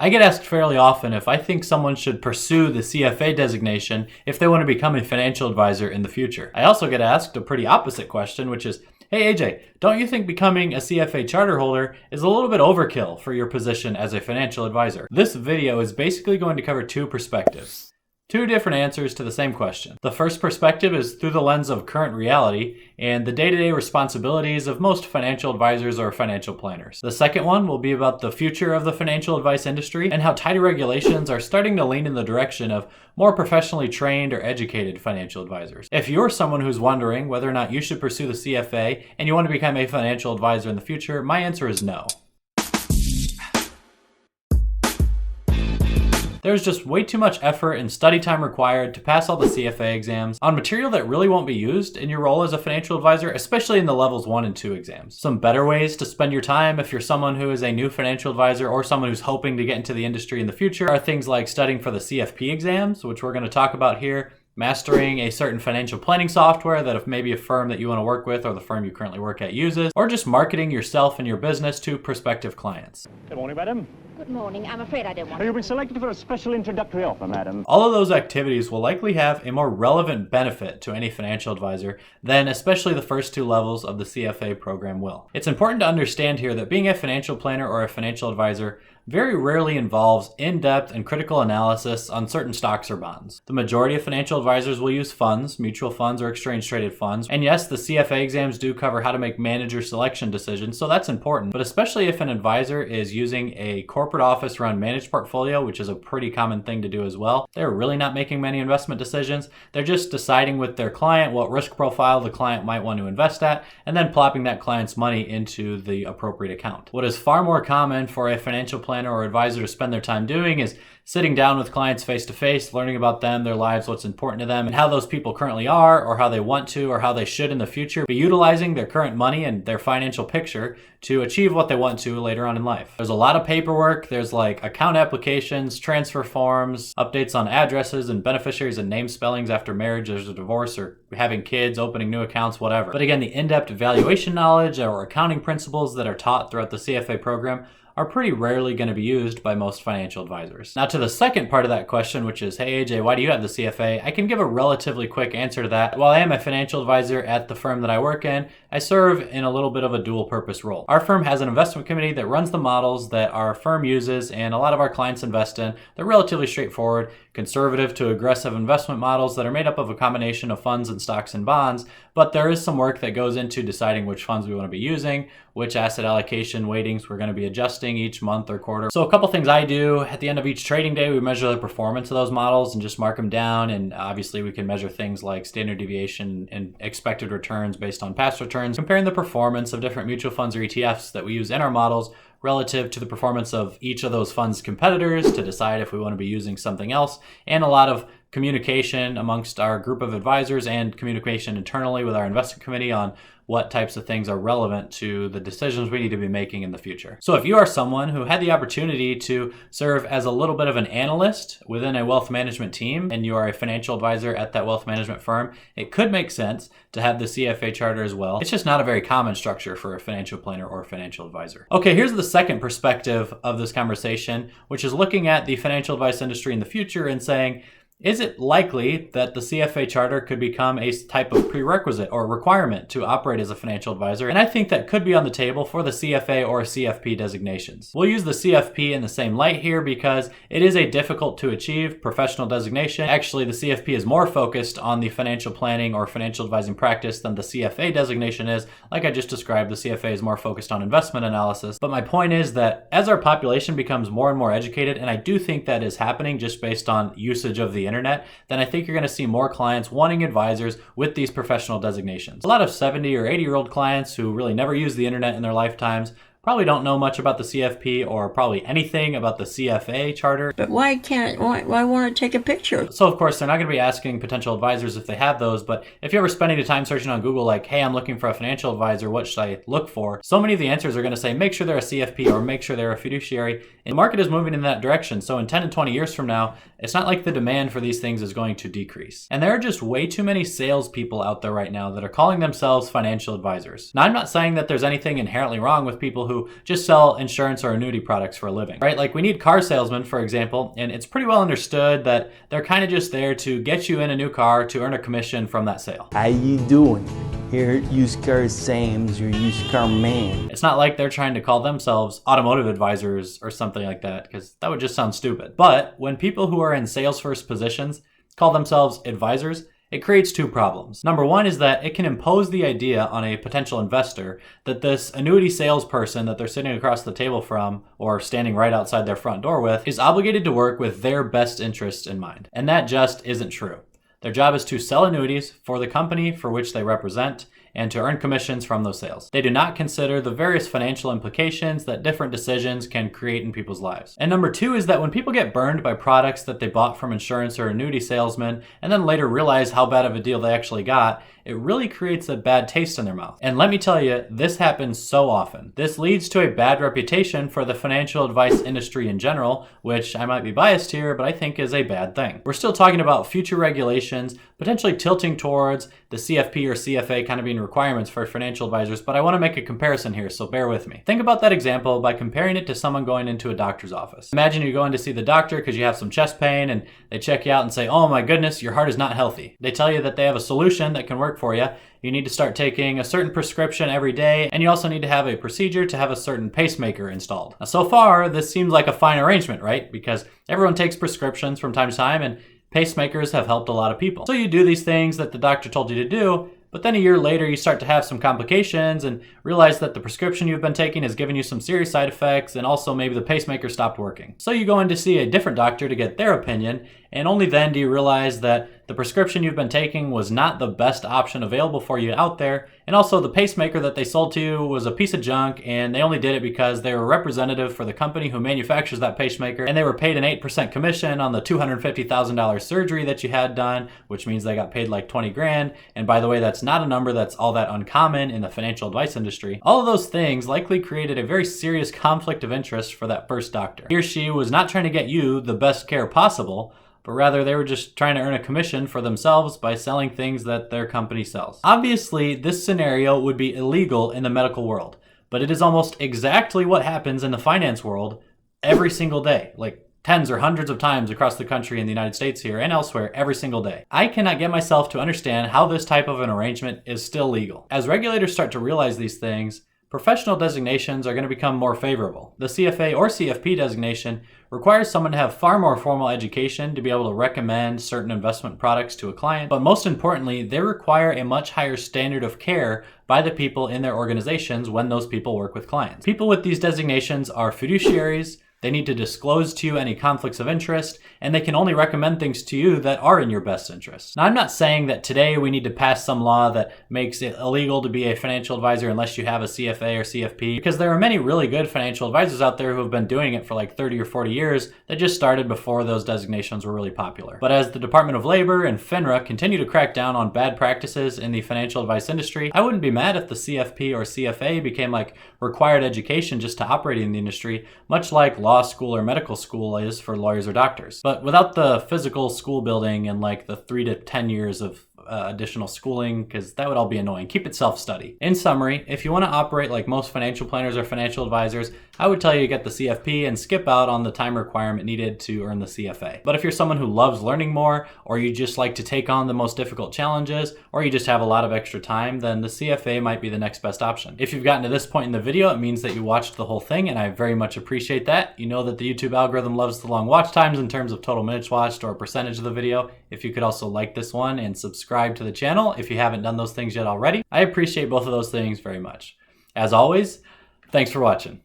I get asked fairly often if I think someone should pursue the CFA designation if they want to become a financial advisor in the future. I also get asked a pretty opposite question, which is, hey AJ, don't you think becoming a CFA charter holder is a little bit overkill for your position as a financial advisor? This video is basically going to cover two perspectives. Two different answers to the same question. The first perspective is through the lens of current reality and the day-to-day responsibilities of most financial advisors or financial planners. The second one will be about the future of the financial advice industry and how tighter regulations are starting to lean in the direction of more professionally trained or educated financial advisors. If you're someone who's wondering whether or not you should pursue the CFA and you want to become a financial advisor in the future, my answer is no. There's just way too much effort and study time required to pass all the CFA exams on material that really won't be used in your role as a financial advisor, especially in the levels 1 and 2 exams. Some better ways to spend your time if you're someone who is a new financial advisor or someone who's hoping to get into the industry in the future are things like studying for the CFP exams, which we're going to talk about here, mastering a certain financial planning software that if maybe a firm that you want to work with or the firm you currently work at uses, or just marketing yourself and your business to prospective clients. Good morning, madam. Good morning. I'm afraid I don't want to. You've been selected for a special introductory offer, madam. All of those activities will likely have a more relevant benefit to any financial advisor than especially the first two levels of the CFA program will. It's important to understand here that being a financial planner or a financial advisor very rarely involves in-depth and critical analysis on certain stocks or bonds. The majority of financial advisors will use funds, mutual funds, or exchange-traded funds. And yes, the CFA exams do cover how to make manager selection decisions, so that's important. But especially if an advisor is using a corporate office run managed portfolio, which is a pretty common thing to do as well, they're really not making many investment decisions. They're just deciding with their client what risk profile the client might want to invest at, and then plopping that client's money into the appropriate account. What is far more common for a financial planner or advisor to spend their time doing is sitting down with clients face to face, learning about them, their lives, what's important to them, and how those people currently are, or how they want to, or how they should in the future, be utilizing their current money and their financial picture to achieve what they want to later on in life. There's a lot of paperwork. There's like account applications, transfer forms, updates on addresses and beneficiaries and name spellings after marriage, there's a divorce, or having kids, opening new accounts, whatever. But again, the in-depth valuation knowledge or accounting principles that are taught throughout the CFA program are pretty rarely going to be used by most financial advisors. Now to the second part of that question, which is, hey AJ, why do you have the CFA? I can give a relatively quick answer to that. While I am a financial advisor at the firm that I work in, I serve in a little bit of a dual purpose role. Our firm has an investment committee that runs the models that our firm uses and a lot of our clients invest in. They're relatively straightforward, conservative to aggressive investment models that are made up of a combination of funds and stocks and bonds, but there is some work that goes into deciding which funds we want to be using, which asset allocation weightings we're going to be adjusting each month or quarter. So a couple things I do at the end of each trading day, we measure the performance of those models and just mark them down. And obviously we can measure things like standard deviation and expected returns based on past returns, comparing the performance of different mutual funds or ETFs that we use in our models relative to the performance of each of those funds' competitors to decide if we want to be using something else, and a lot of communication amongst our group of advisors and communication internally with our investment committee on what types of things are relevant to the decisions we need to be making in the future. So if you are someone who had the opportunity to serve as a little bit of an analyst within a wealth management team and you are a financial advisor at that wealth management firm, it could make sense to have the CFA charter as well. It's just not a very common structure for a financial planner or a financial advisor. Okay, here's the second perspective of this conversation, which is looking at the financial advice industry in the future and saying, is it likely that the CFA charter could become a type of prerequisite or requirement to operate as a financial advisor? And I think that could be on the table for the CFA or CFP designations. We'll use the CFP in the same light here because it is a difficult to achieve professional designation. Actually, the CFP is more focused on the financial planning or financial advising practice than the CFA designation is. Like I just described, the CFA is more focused on investment analysis. But my point is that as our population becomes more and more educated, and I do think that is happening just based on usage of the internet, then I think you're going to see more clients wanting advisors with these professional designations. A lot of 70 or 80-year-old clients who really never use the internet in their lifetimes probably don't know much about the CFP or probably anything about the CFA charter. But why want to take a picture? So of course, they're not going to be asking potential advisors if they have those, but if you're ever spending the time searching on Google like, hey, I'm looking for a financial advisor, what should I look for? So many of the answers are going to say, make sure they're a CFP or make sure they're a fiduciary. And the market is moving in that direction. So in 10 and 20 years from now, it's not like the demand for these things is going to decrease. And there are just way too many salespeople out there right now that are calling themselves financial advisors. Now, I'm not saying that there's anything inherently wrong with people who who just sell insurance or annuity products for a living, right? Like we need car salesmen, for example, and it's pretty well understood that they're kind of just there to get you in a new car to earn a commission from that sale. How you doing? Here at Used Car Sam's, your used car man. It's not like they're trying to call themselves automotive advisors or something like that, because that would just sound stupid. But when people who are in sales first positions call themselves advisors, it creates two problems. Number one is that it can impose the idea on a potential investor that this annuity salesperson that they're sitting across the table from or standing right outside their front door with is obligated to work with their best interests in mind. And that just isn't true. Their job is to sell annuities for the company for which they represent and to earn commissions from those sales. They do not consider the various financial implications that different decisions can create in people's lives. And number two is that when people get burned by products that they bought from insurance or annuity salesmen and then later realize how bad of a deal they actually got, it really creates a bad taste in their mouth. And let me tell you, this happens so often. This leads to a bad reputation for the financial advice industry in general, which I might be biased here, but I think is a bad thing. We're still talking about future regulations, potentially tilting towards the CFP or CFA kind of being requirements for financial advisors, but I want to make a comparison here, so bear with me. Think about that example by comparing it to someone going into a doctor's office. Imagine you're going to see the doctor because you have some chest pain and they check you out and say, oh my goodness, your heart is not healthy. They tell you that they have a solution that can work for you. You need to start taking a certain prescription every day, and you also need to have a procedure to have a certain pacemaker installed. Now, so far, this seems like a fine arrangement, right? Because everyone takes prescriptions from time to time, and pacemakers have helped a lot of people. So you do these things that the doctor told you to do, but then a year later you start to have some complications and realize that the prescription you've been taking has given you some serious side effects, and also maybe the pacemaker stopped working. So you go in to see a different doctor to get their opinion, and only then do you realize that the prescription you've been taking was not the best option available for you out there, and also the pacemaker that they sold to you was a piece of junk, and they only did it because they were a representative for the company who manufactures that pacemaker, and they were paid an 8% commission on the $250,000 surgery that you had done, which means they got paid like 20 grand. And by the way, that's not a number that's all that uncommon in the financial advice industry. All of those things likely created a very serious conflict of interest for that first doctor. He or she was not trying to get you the best care possible, but rather they were just trying to earn a commission for themselves by selling things that their company sells. Obviously, this scenario would be illegal in the medical world, but it is almost exactly what happens in the finance world every single day, like tens or hundreds of times across the country in the United States here and elsewhere every single day. I cannot get myself to understand how this type of an arrangement is still legal. As regulators start to realize these things, professional designations are going to become more favorable. The CFA or CFP designation requires someone to have far more formal education to be able to recommend certain investment products to a client, but most importantly, they require a much higher standard of care by the people in their organizations when those people work with clients. People with these designations are fiduciaries. They need to disclose to you any conflicts of interest, and they can only recommend things to you that are in your best interest. Now, I'm not saying that today we need to pass some law that makes it illegal to be a financial advisor unless you have a CFA or CFP, because there are many really good financial advisors out there who have been doing it for like 30 or 40 years that just started before those designations were really popular. But as the Department of Labor and FINRA continue to crack down on bad practices in the financial advice industry, I wouldn't be mad if the CFP or CFA became like required education just to operate in the industry, much like law school or medical school is for lawyers or doctors. But without the physical school building and like the 3 to 10 years of additional schooling, because that would all be annoying. Keep it self-study. In summary, if you want to operate like most financial planners or financial advisors, I would tell you to get the CFP and skip out on the time requirement needed to earn the CFA. But if you're someone who loves learning more, or you just like to take on the most difficult challenges, or you just have a lot of extra time, then the CFA might be the next best option. If you've gotten to this point in the video, it means that you watched the whole thing, and I very much appreciate that. You know that the YouTube algorithm loves the long watch times in terms of total minutes watched or percentage of the video. If you could also like this one and subscribe to the channel if you haven't done those things yet already, I appreciate both of those things very much. As always, thanks for watching.